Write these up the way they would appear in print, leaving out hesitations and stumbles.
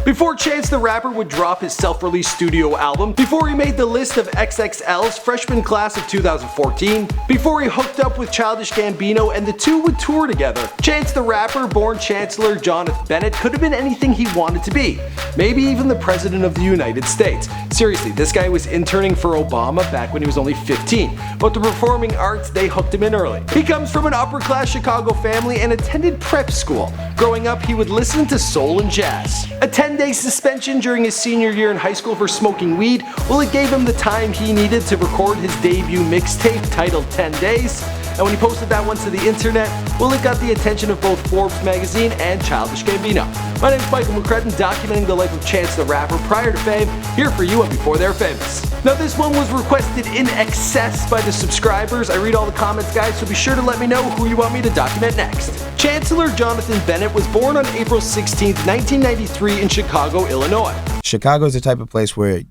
Before Chance the Rapper would drop his self-released studio album, before he made the list of XXL's freshman class of 2014, before he hooked up with Childish Gambino and the two would tour together, Chance the Rapper, born Chancelor Johnathan Bennett, could have been anything he wanted to be. Maybe even the President of the United States. Seriously, this guy was interning for Obama back when he was only 15, but the performing arts, they hooked him in early. He comes from an upper-class Chicago family and attended prep school. Growing up, he would listen to soul and jazz. A 10-day suspension during his senior year in high school for smoking weed, well, it gave him the time he needed to record his debut mixtape titled 10 Days. And when he posted that once to the internet, well, it got the attention of both Forbes magazine and Childish Gambino. My name is Michael McCretton, documenting the life of Chance the Rapper prior to fame, here for you on Before They're Famous. Now, this one was requested in excess by the subscribers. I read all the comments, guys, so be sure to let me know who you want me to document next. Chancellor Johnathan Bennett was born on April 16, 1993 in Chicago, Illinois. Chicago is the type of place where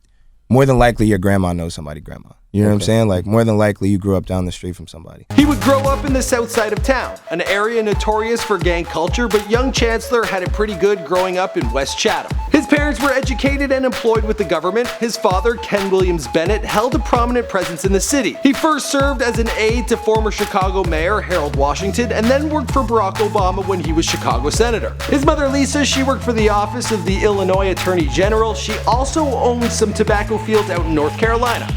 more than likely your grandma knows somebody's grandma. You know what I'm saying? Like, more than likely you grew up down the street from somebody. He would grow up in the south side of town, an area notorious for gang culture, but young Chancellor had it pretty good growing up in West Chatham. His parents were educated and employed with the government. His father, Ken Williams-Bennett, held a prominent presence in the city. He first served as an aide to former Chicago Mayor Harold Washington and then worked for Barack Obama when he was Chicago Senator. His mother, Lisa, she worked for the office of the Illinois Attorney General. She also owned some tobacco fields out in North Carolina.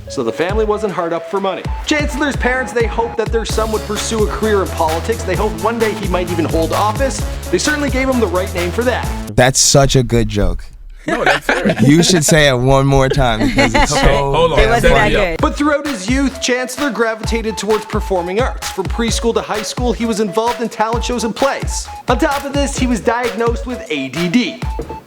So the family wasn't hard up for money. Chancellor's parents, they hoped that their son would pursue a career in politics. They hoped one day he might even hold office. They certainly gave him the right name for that. That's such a good joke. No, that's fair. You should say it one more time because it's so Hold on. It wasn't that good. But throughout his youth, Chancellor gravitated towards performing arts. From preschool to high school, he was involved in talent shows and plays. On top of this, he was diagnosed with ADD.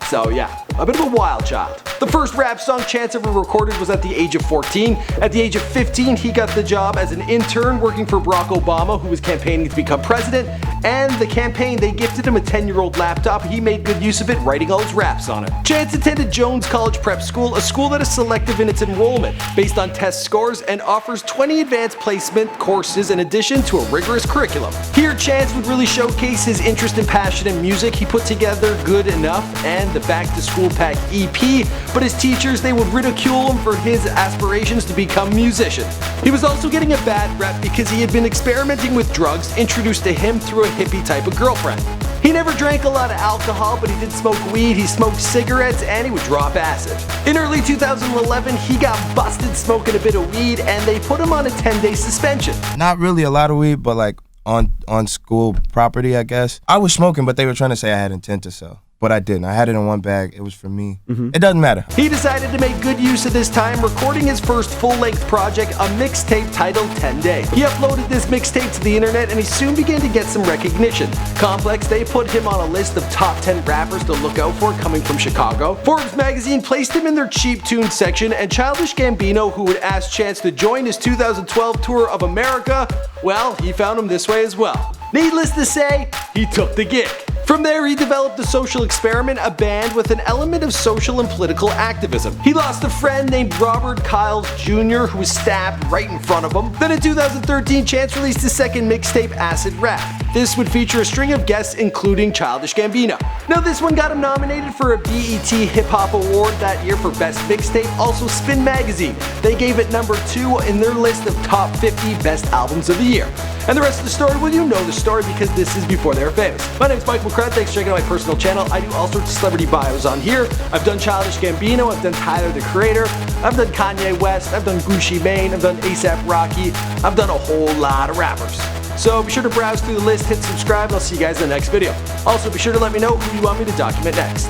So yeah, a bit of a wild child. The first rap song Chance ever recorded was at the age of 14. At the age of 15, he got the job as an intern working for Barack Obama, who was campaigning to become president. And the campaign, they gifted him a 10-year-old laptop. He made good use of it, writing all his raps on it. Chance attended Jones College Prep School, a school that is selective in its enrollment, based on test scores, and offers 20 advanced placement courses in addition to a rigorous curriculum. Here, Chance would really showcase his interest and passion in music. He put together Good Enough and the Back to School Pack EP, but his teachers, they would ridicule him for his aspirations to become a musician. He was also getting a bad rep because he had been experimenting with drugs introduced to him through a hippie type of girlfriend. He never drank a lot of alcohol, but he did smoke weed, he smoked cigarettes, and he would drop acid. In early 2011, he got busted smoking a bit of weed, and they put him on a 10-day suspension. Not really a lot of weed, but like on school property, I guess. I was smoking, but they were trying to say I had intent to sell. But I didn't. I had it in one bag. It was for me. It doesn't matter. He decided to make good use of this time, recording his first full-length project, a mixtape titled 10 Days. He uploaded this mixtape to the internet and he soon began to get some recognition. Complex, they put him on a list of top 10 rappers to look out for coming from Chicago. Forbes magazine placed him in their cheap tunes section, and Childish Gambino, who had asked Chance to join his 2012 tour of America, well, he found him this way as well. Needless to say, he took the gig. From there, he developed the Social Experiment, a band with an element of social and political activism. He lost a friend named Robert Kyles Jr. who was stabbed right in front of him. Then in 2013, Chance released his second mixtape, Acid Rap. This would feature a string of guests including Childish Gambino. Now this one got him nominated for a BET Hip Hop Award that year for Best Mixtape. Also Spin Magazine, they gave it number 2 in their list of top 50 best albums of the year. And the rest of the story, well, you know the story because this is Before They Were Famous. My name is Michael McCretton. Thanks for checking out my personal channel. I do all sorts of celebrity bios on here. I've done Childish Gambino, I've done Tyler the Creator, I've done Kanye West, I've done Gucci Mane, I've done ASAP Rocky, I've done a whole lot of rappers. So be sure to browse through the list, hit subscribe, and I'll see you guys in the next video. Also, be sure to let me know who you want me to document next.